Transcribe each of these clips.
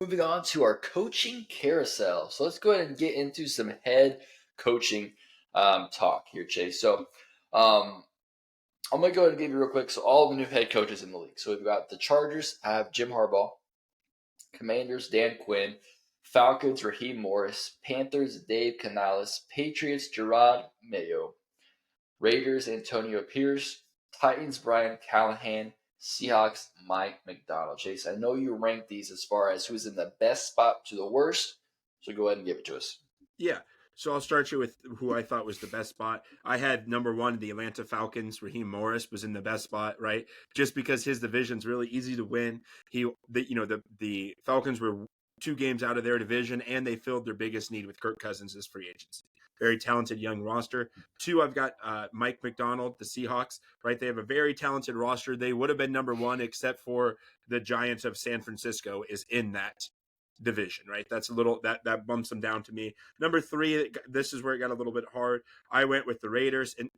Moving on to our coaching carousel. So let's go ahead and get into some head coaching talk here, Chase. Um, I'm going to go ahead and give you real quick. So all the new head coaches in the league. So we've got the Chargers have Jim Harbaugh, Commanders Dan Quinn, Falcons Raheem Morris, Panthers Dave Canales, Patriots Gerard Mayo, Raiders Antonio Pierce, Titans Brian Callahan, Seahawks Mike McDonald. Chase, I know you ranked these as far as who's in the best spot to the worst, so go ahead and give it to us. Yeah. So I'll start you with who I thought was the best spot. I had number one, the Atlanta Falcons. Raheem Morris was in the best spot, right? Just because his division's really easy to win. The Falcons were 2 games out of their division, and they filled their biggest need with Kirk Cousins as free agency. Very talented young roster. Two, I've got Mike McDonald, the Seahawks. Right, they have a very talented roster. They would have been number one, except for the Giants of San Francisco is in that division, right? That's a little that bumps them down to me. Number three, this is where it got a little bit hard. I went with the Raiders, and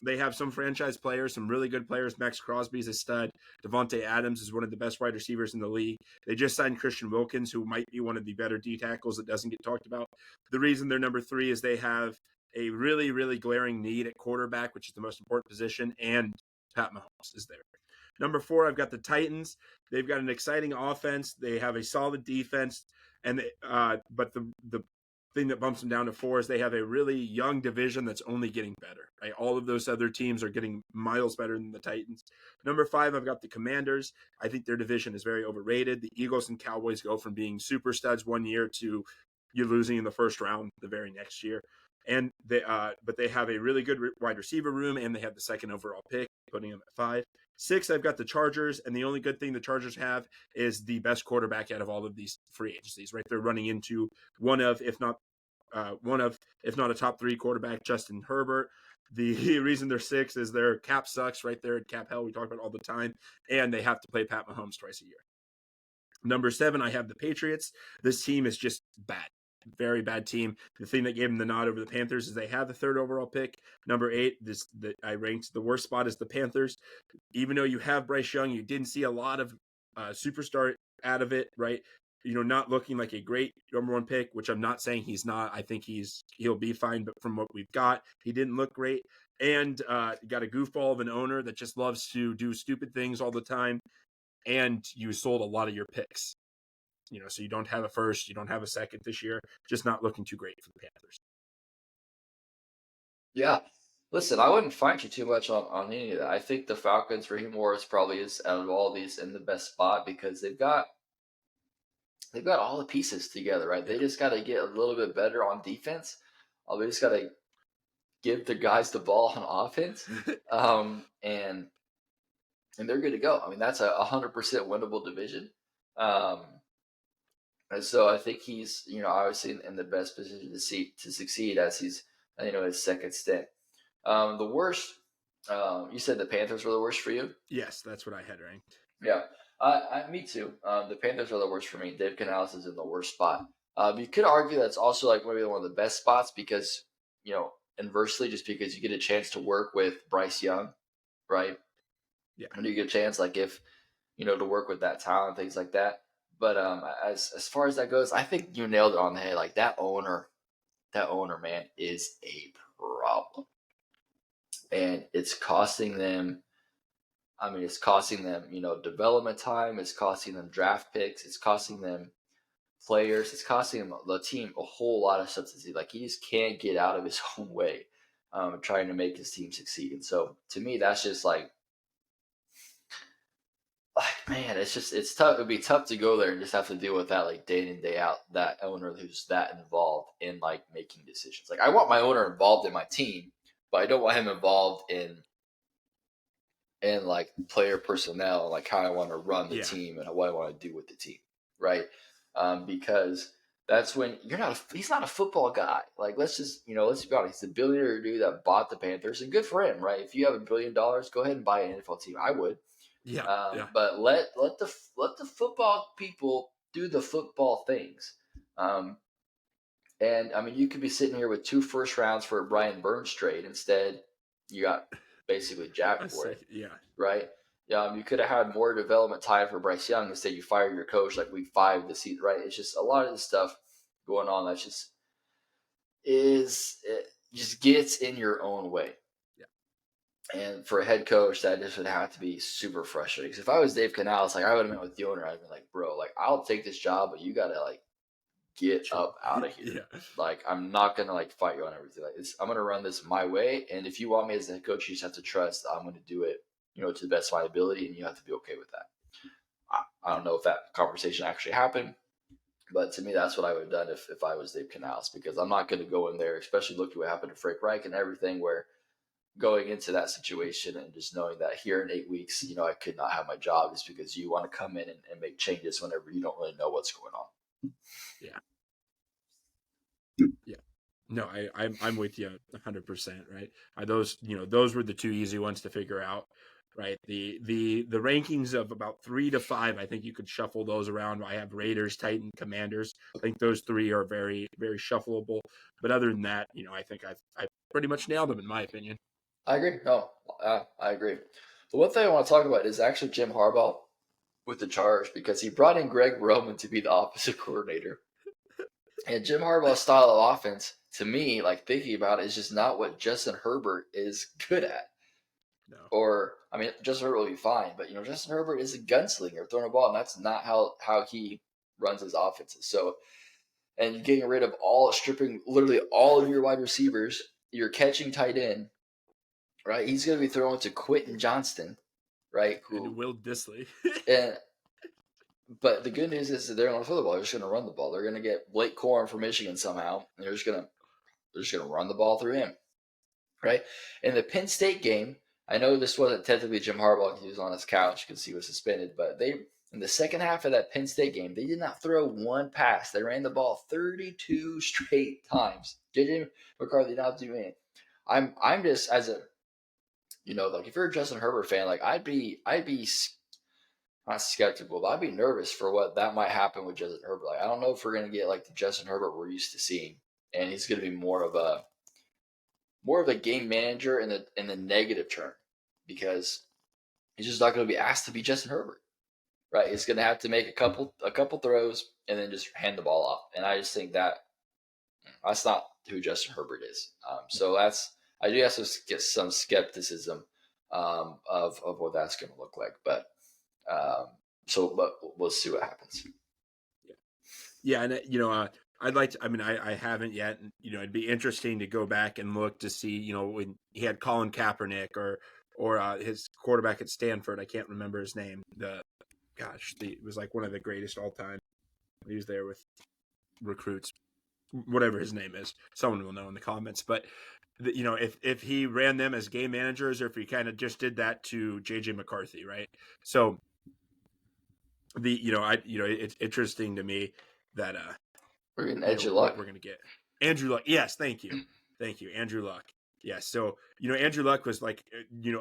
they have some franchise players, some really good players. Max Crosby's a stud. Devontae Adams is one of the best wide receivers in the league. They just signed Christian Wilkins, who might be one of the better D tackles that doesn't get talked about. The reason they're number three is they have a really, really glaring need at quarterback, which is the most important position, and Pat Mahomes is there. Number four, I've got the Titans. They've got an exciting offense. They have a solid defense, and but the thing that bumps them down to four is they have a really young division that's only getting better. Right, all of those other teams are getting miles better than the Titans. Number five, I've got the Commanders. I think their division is very overrated. The Eagles and Cowboys go from being super studs one year to you losing in the first round the very next year. And but they have a really good wide receiver room, and they have the second overall pick, putting them at five. Six, I've got the Chargers, and the only good thing the Chargers have is the best quarterback out of all of these free agencies. Right, they're running into one of, if not a top three quarterback, Justin Herbert. The reason they're six is their cap sucks. Right there at cap hell, we talk about all the time, and they have to play Pat Mahomes twice a year. Number seven, I have the Patriots. This team is just bad. Very bad team. The thing that gave them the nod over the Panthers is they have the third overall pick. Number eight, I ranked the worst spot is the Panthers. Even though you have Bryce Young, you didn't see a lot of superstar out of it, right? Not looking like a great number one pick, which I'm not saying he's not. I think he'll be fine, but from what we've got, he didn't look great. And got a goofball of an owner that just loves to do stupid things all the time. And you sold a lot of your picks. So you don't have a first, you don't have a second this year. Just not looking too great for the Panthers. Yeah. Listen, I wouldn't fight you too much on any of that. I think the Falcons, Raheem Morris probably is out of all these in the best spot because they've got all the pieces together, right? Yeah. They just got to get a little bit better on defense. They just got to give the guys the ball on offense, and they're good to go. I mean, that's a 100% winnable division. Um, and so I think he's, obviously in the best position to succeed as he's, his second stint. The worst, you said the Panthers were the worst for you? Yes, that's what I had ranked. Yeah, me too. The Panthers are the worst for me. Dave Canales is in the worst spot. You could argue that's also like maybe one of the best spots because, inversely, just because you get a chance to work with Bryce Young, right? Yeah. And you get a chance, like if, to work with that talent, things like that. But as far as that goes, I think you nailed it on the head. Like that owner, man, is a problem, and it's costing them. I mean, it's costing them, development time. It's costing them draft picks. It's costing them players. It's costing them the team a whole lot of substance. Like he just can't get out of his own way, trying to make his team succeed. And so, to me, that's just like man, it's tough. It'd be tough to go there and just have to deal with that like day in and day out. That owner who's that involved in like making decisions. Like I want my owner involved in my team, but I don't want him involved in like player personnel, like how I want to run the team and what I want to do with the team, right? Because that's when he's not a football guy. Like let's be honest, he's a billionaire dude that bought the Panthers, and good for him, right? If you have $1 billion, go ahead and buy an NFL team. I would. Yeah. But let the football people do the football things. And I mean, you could be sitting here with 2 first rounds for a Brian Burns trade. Instead, you got basically Jack for it, Yeah. right? You could have had more development time for Bryce Young. Instead, you fire your coach like week 5 this season, right? It's just a lot of this stuff going on that just gets in your own way. And for a head coach, that just would have to be super frustrating. Because if I was Dave Canales, like I would have met with the owner, I'd be like, bro, like I'll take this job, but you gotta like get up out of here. Yeah. Like I'm not gonna like fight you on everything. Like I'm gonna run this my way, and if you want me as a head coach, you just have to trust I'm gonna do it, to the best of my ability, and you have to be okay with that. I don't know if that conversation actually happened, but to me, that's what I would have done if I was Dave Canales, because I'm not going to go in there, especially look at what happened to Frank Reich and everything, where going into that situation and just knowing that here in 8 weeks, I could not have my job just because you want to come in and make changes whenever you don't really know what's going on. Yeah. Yeah. No, I'm with you 100%, right? Those were the 2 easy ones to figure out, right? The rankings of about 3 to 5, I think you could shuffle those around. I have Raiders, Titan, Commanders. I think those 3 are very, very shuffleable. But other than that, I think I've pretty much nailed them in my opinion. I agree. No, I agree. The one thing I want to talk about is actually Jim Harbaugh with the Chargers, because he brought in Greg Roman to be the offensive coordinator. And Jim Harbaugh's style of offense, to me, like thinking about it, is just not what Justin Herbert is good at. No. Or, I mean, Justin Herbert will be fine, but Justin Herbert is a gunslinger throwing a ball, and that's not how he runs his offenses. So, and getting rid of stripping literally all of your wide receivers, you're catching tight end, right? He's going to be throwing to Quentin Johnston, right? And Will Dissly. But the good news is that they're going to throw the ball. They're just going to run the ball. They're going to get Blake Corum from Michigan somehow, and they're just going to run the ball through him, right? In the Penn State game, I know this wasn't technically Jim Harbaugh because he was on his couch because he was suspended, but in the second half of that Penn State game, they did not throw one pass. They ran the ball 32 straight times. JJ McCarthy did not do anything. I'm just, as a, like if you're a Justin Herbert fan, like I'd be not skeptical, but I'd be nervous for what that might happen with Justin Herbert. Like I don't know if we're gonna get like the Justin Herbert we're used to seeing, and he's gonna be more of a game manager in the negative term, because he's just not gonna be asked to be Justin Herbert, right? He's gonna have to make a couple throws and then just hand the ball off, and I just think that's not who Justin Herbert is. So I do have to get some skepticism of what that's gonna look like, but we'll see what happens. Yeah, and I'd like to. I mean, I haven't yet. It'd be interesting to go back and look to see. When he had Colin Kaepernick or his quarterback at Stanford. I can't remember his name. It was like one of the greatest all time. He was there with recruits, whatever his name is. Someone will know in the comments. But if he ran them as game managers, or if he kind of just did that to JJ McCarthy, right? So it's interesting to me that we're getting Andrew Luck. We're gonna get Andrew Luck. Yes, thank you, Andrew Luck. Yes, so Andrew Luck was like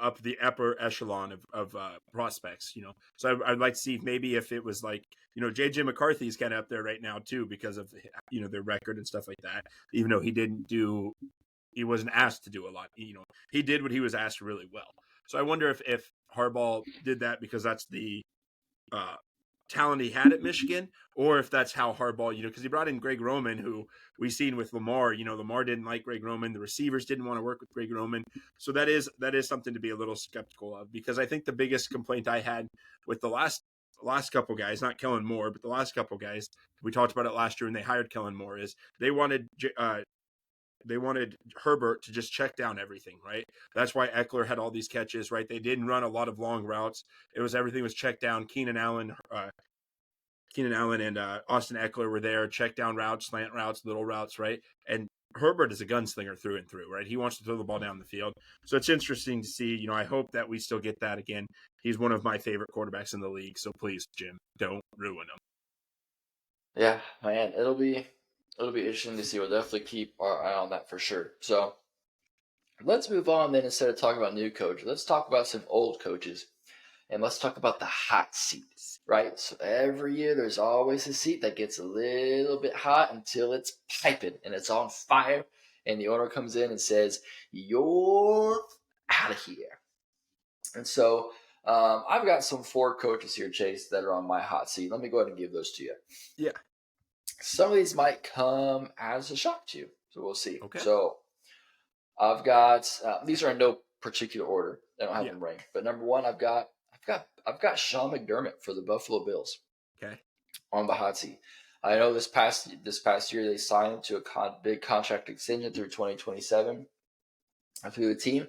up the upper echelon of prospects. So I'd like to see maybe if it was like JJ McCarthy's kind of up there right now too, because of their record and stuff like that. Even though he wasn't asked to do a lot. He did what he was asked really well. So I wonder if Harbaugh did that because that's the talent he had at Michigan, or if that's how Harbaugh, because he brought in Greg Roman, who we've seen with Lamar. Lamar didn't like Greg Roman. The receivers didn't want to work with Greg Roman. So that is something to be a little skeptical of, because I think the biggest complaint I had with the last couple guys, not Kellen Moore, but the last couple guys, we talked about it last year when they hired Kellen Moore, is they wanted Herbert to just check down everything, right? That's why Eckler had all these catches, right? They didn't run a lot of long routes. Everything was checked down. Keenan Allen and Austin Eckler were there, check down routes, slant routes, little routes, right? And Herbert is a gunslinger through and through, right? He wants to throw the ball down the field. So it's interesting to see. I hope that we still get that again. He's one of my favorite quarterbacks in the league. So please, Jim, don't ruin him. Yeah, man, it'll be interesting to see. We'll definitely keep our eye on that for sure. So let's move on then. Instead of talking about new coaches, let's talk about some old coaches, and let's talk about the hot seats, right? So every year there's always a seat that gets a little bit hot until it's piping and it's on fire, and the owner comes in and says, "You're out of here." And so I've got some 4 coaches here, Chase, that are on my hot seat. Let me go ahead and give those to you. Yeah. Some of these might come as a shock to you, so we'll see. Okay. So I've got these are in no particular order. I don't have them ranked, but number 1, I've got Sean McDermott for the Buffalo Bills. Okay. On the hot seat. I know this past year they signed him to a big contract extension through 2027 through the team,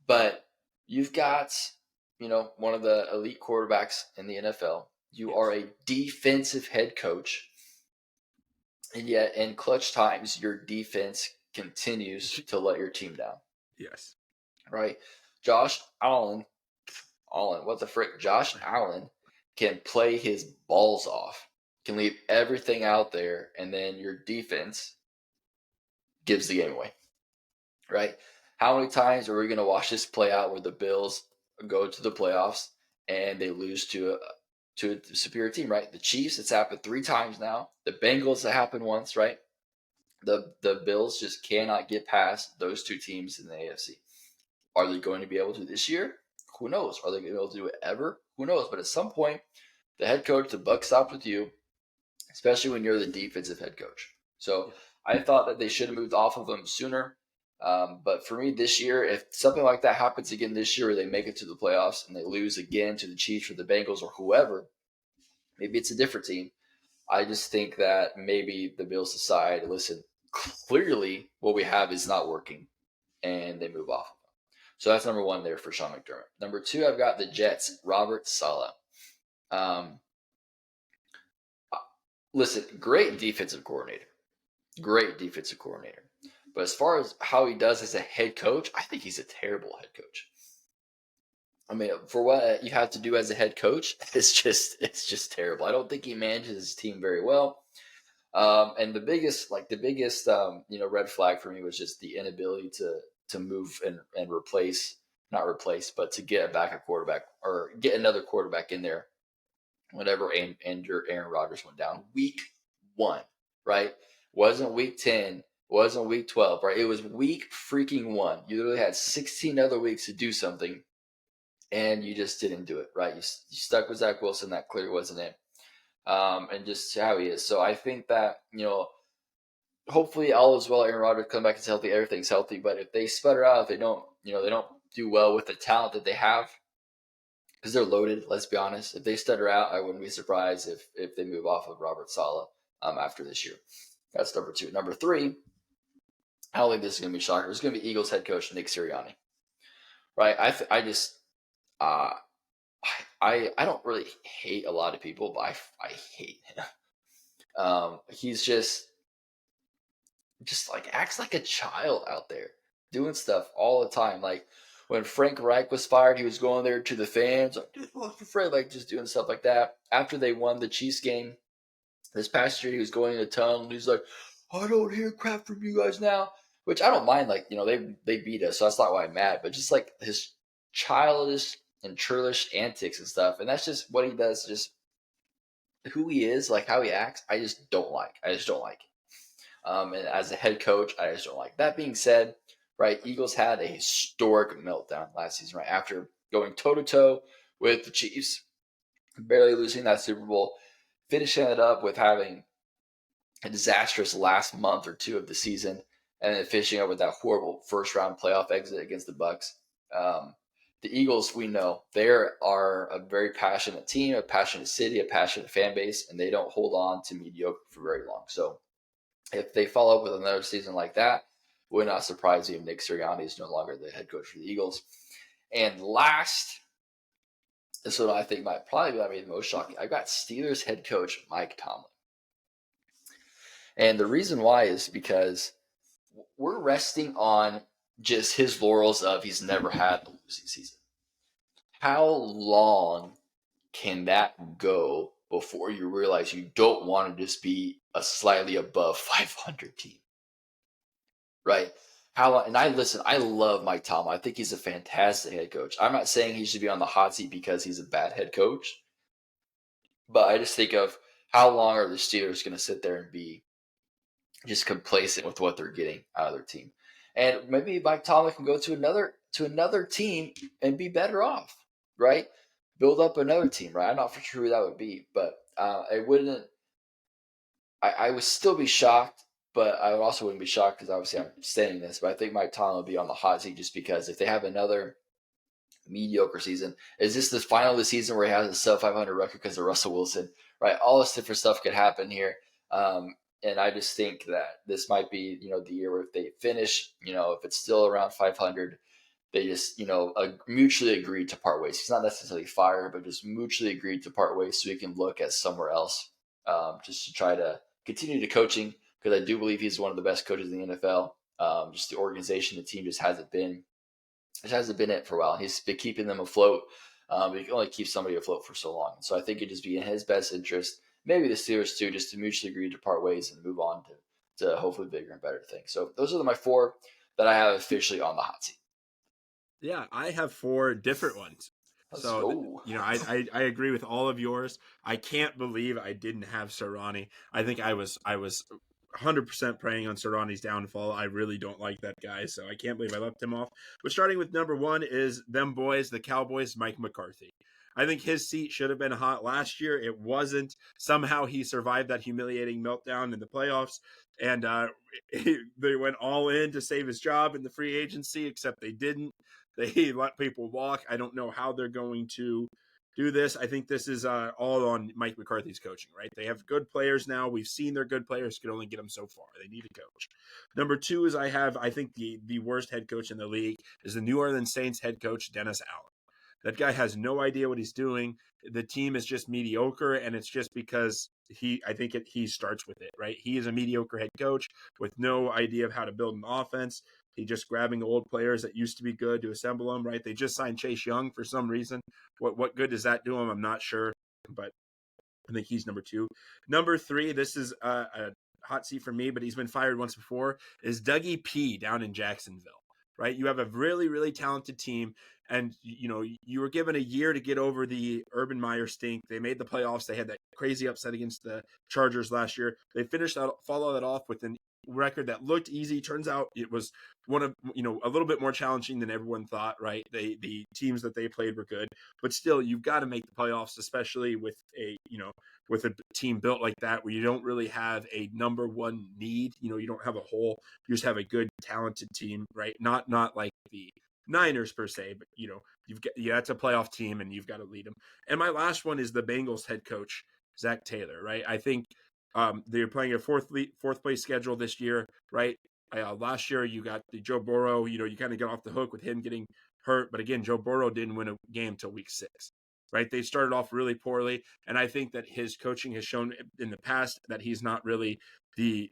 but you've got one of the elite quarterbacks in the NFL. You are a defensive head coach, and yet in clutch times your defense continues to let your team down. Yes. Right? Josh Allen, what the frick? Josh Allen can play his balls off, can leave everything out there, and then your defense gives the game away. Right? How many times are we going to watch this play out where the Bills go to the playoffs and they lose to a superior team? Right? The Chiefs, it's happened 3 times now. The Bengals, it happened once. Right? The Bills just cannot get past those 2 teams in the AFC. Are they going to be able to this year? Who knows? Are they going to be able to do it ever? Who knows? But at some point, the head coach, the buck stops with you, especially when you're the defensive head coach. So I thought that they should have moved off of him sooner. But for me this year, if something like that happens again this year, where they make it to the playoffs and they lose again to the Chiefs or the Bengals or whoever, maybe it's a different team. I just think that maybe the Bills decide, listen, clearly what we have is not working, and they move off of him. So that's number 1 there for Sean McDermott. Number 2, I've got the Jets, Robert Saleh. Listen, great defensive coordinator. But as far as how he does as a head coach, I think he's a terrible head coach. I mean, for what you have to do as a head coach, it's just terrible. I don't think he manages his team very well. And the biggest red flag for me was just the inability to move and replace, not replace, but to get a backup quarterback or get another quarterback in there whenever Aaron Rodgers went down. Week 1, right? Wasn't week 10, wasn't week 12, right? It was week freaking 1. You literally had 16 other weeks to do something, and you just didn't do it, right? You stuck with Zach Wilson. That clearly wasn't it. And just how he is. So I think that, hopefully all is well. Aaron Rodgers come back, it's healthy, everything's healthy. But if they sputter out, if they don't do well with the talent that they have, because they're loaded, let's be honest. If they stutter out, I wouldn't be surprised if they move off of Robert Saleh after this year. That's number 2. Number 3, I don't think this is going to be a shocker. It's going to be Eagles head coach Nick Sirianni. Right? I don't really hate a lot of people, but I hate him. He's just like acts like a child out there, doing stuff all the time. Like when Frank Reich was fired, he was going there to the fans, like, dude, what's afraid? Like just doing stuff like that. After they won the Chiefs game this past year, he was going in a tunnel. He's like, I don't hear crap from you guys now, which I don't mind. Like, they beat us, so that's not why I'm mad. But just like his childish and churlish antics and stuff, and that's just what he does. Just who he is, like how he acts. I just don't like. And as a head coach, I just don't like. That being said, right, Eagles had a historic meltdown last season, right, after going toe-to-toe with the Chiefs, barely losing that Super Bowl, finishing it up with having a disastrous last month or 2 of the season, and then finishing up with that horrible first-round playoff exit against the Bucks. The Eagles, we know, they are a very passionate team, a passionate city, a passionate fan base, and they don't hold on to mediocre for very long. So if they follow up with another season like that, would not surprise me if Nick Sirianni is no longer the head coach for the Eagles. And last, this one I think might be the most shocking. I've got Steelers head coach Mike Tomlin. And the reason why is because we're resting on just his laurels of he's never had a losing season. How long can that go before you realize you don't want to just be a slightly above 500 team? Right? And I love Mike Tomlin. I think he's a fantastic head coach. I'm not saying he should be on the hot seat because he's a bad head coach, but I just think of how long are the Steelers going to sit there and be just complacent with what they're getting out of their team. And maybe Mike Tomlin can go to another team and be better off, right? build up another team, right? I'm not for sure who that would be, but I wouldn't. I would still be shocked, but I also wouldn't be shocked because obviously I'm saying this. But I think Mike Tomlin would be on the hot seat just because if they have another mediocre season, is this the final of the season where he has a sub 500 record because of Russell Wilson? Right, all this different stuff could happen here. And I just think that this might be, the year where if they finish, if it's still around 500, they just, mutually agreed to part ways. He's not necessarily fired, but just mutually agreed to part ways so he can look at somewhere else, just to try to continue to coaching because I do believe he's one of the best coaches in the NFL. Just the organization, the team just hasn't been it for a while. He's been keeping them afloat. But you can only keep somebody afloat for so long. So I think it'd just be in his best interest, maybe the Steelers too, just to mutually agree to part ways and move on to hopefully bigger and better things. So those are my 4 that I have officially on the hot seat. Yeah, I have 4 different ones. Let's So, go. I agree with all of yours. I can't believe I didn't have Sirianni. I think I was 100% preying on Sirianni's downfall. I really don't like that guy, so I can't believe I left him off. But starting with number 1 is them boys, the Cowboys, Mike McCarthy. I think his seat should have been hot last year. It wasn't. Somehow he survived that humiliating meltdown in the playoffs, and they went all in to save his job in the free agency, except they didn't. They let people walk. I don't know how they're going to do this. I think this is all on Mike McCarthy's coaching, right? They have good players now. We've seen their good players can only get them so far. They need a coach. Number 2 is I think the worst head coach in the league is the New Orleans Saints head coach, Dennis Allen. That guy has no idea what he's doing. The team is just mediocre, and it's just because he starts with it, right? He is a mediocre head coach with no idea of how to build an offense. He just grabbing old players that used to be good to assemble them, right? They just signed Chase Young for some reason. What good does that do him? I'm not sure, but I think he's number 2. Number 3, this is a hot seat for me, but he's been fired once before, is Dougie P down in Jacksonville, right? You have a really, really talented team, and you were given a year to get over the Urban Meyer stink. They made the playoffs. They had that crazy upset against the Chargers last year. They follow that off with an record that looked easy. Turns out it was one of a little bit more challenging than everyone thought, right? The teams that they played were good, but still you've got to make the playoffs, especially with a team built like that where you don't really have a number 1 need. You don't have a hole. You just have a good talented team, right? Not like the Niners per se, but it's a playoff team and you've got to lead them. And my last one is the Bengals head coach, Zach Taylor, right? I think they're playing a fourth place schedule this year, right? Last year you got the Joe Burrow. You kind of got off the hook with him getting hurt, but again, Joe Burrow didn't win a game till week 6, right? They started off really poorly, and I think that his coaching has shown in the past that he's not really the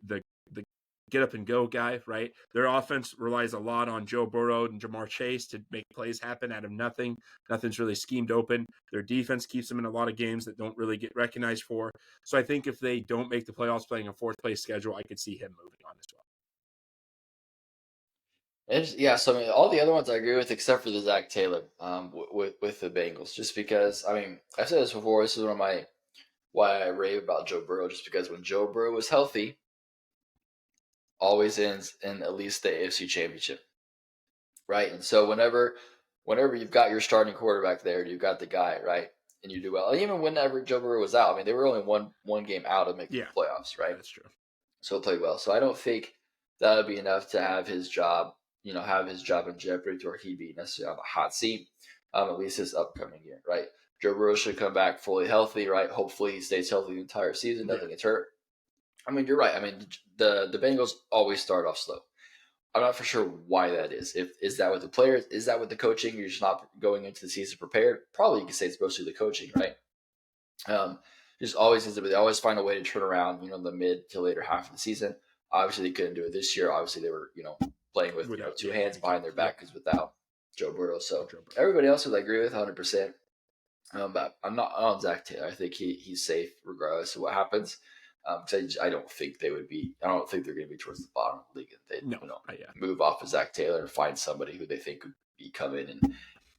get up and go guy, right? Their offense relies a lot on Joe Burrow and Jamar Chase to make plays happen out of nothing. Nothing's really schemed open. Their defense keeps them in a lot of games that don't really get recognized for. So I think if they don't make the playoffs playing a 4th place schedule, I could see him moving on as well. Yeah, so I mean, all the other ones I agree with except for the Zach Taylor with the Bengals, just because I've said this before. This is one of why I rave about Joe Burrow, just because when Joe Burrow was healthy, always ends in at least the AFC Championship, right? And so whenever you've got your starting quarterback there, you've got the guy, right, and you do well. Even whenever Joe Burrow was out, they were only one game out of making the playoffs, right? That's true. So he'll play well. So I don't think that would be enough to have his job, have his job in jeopardy to where he'd be necessarily on the hot seat, at least this upcoming year, right? Joe Burrow should come back fully healthy, right? Hopefully he stays healthy the entire season, nothing gets hurt. You're right. The Bengals always start off slow. I'm not for sure why that is. Is that with the players? Is that with the coaching? You're just not going into the season prepared? Probably you could say it's mostly the coaching, right? Just always is. They always find a way to turn around, the mid to later half of the season. Obviously, they couldn't do it this year. Obviously, they were, playing with 2 hands behind their back because without Joe Burrow. So everybody else would agree with 100%. But I'm not on Zach Taylor. I think he's safe regardless of what happens. I don't think they would be. I don't think they're going to be towards the bottom of the league. They move off of Zach Taylor and find somebody who they think could come in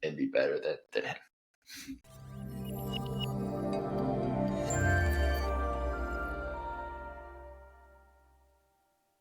and be better than him.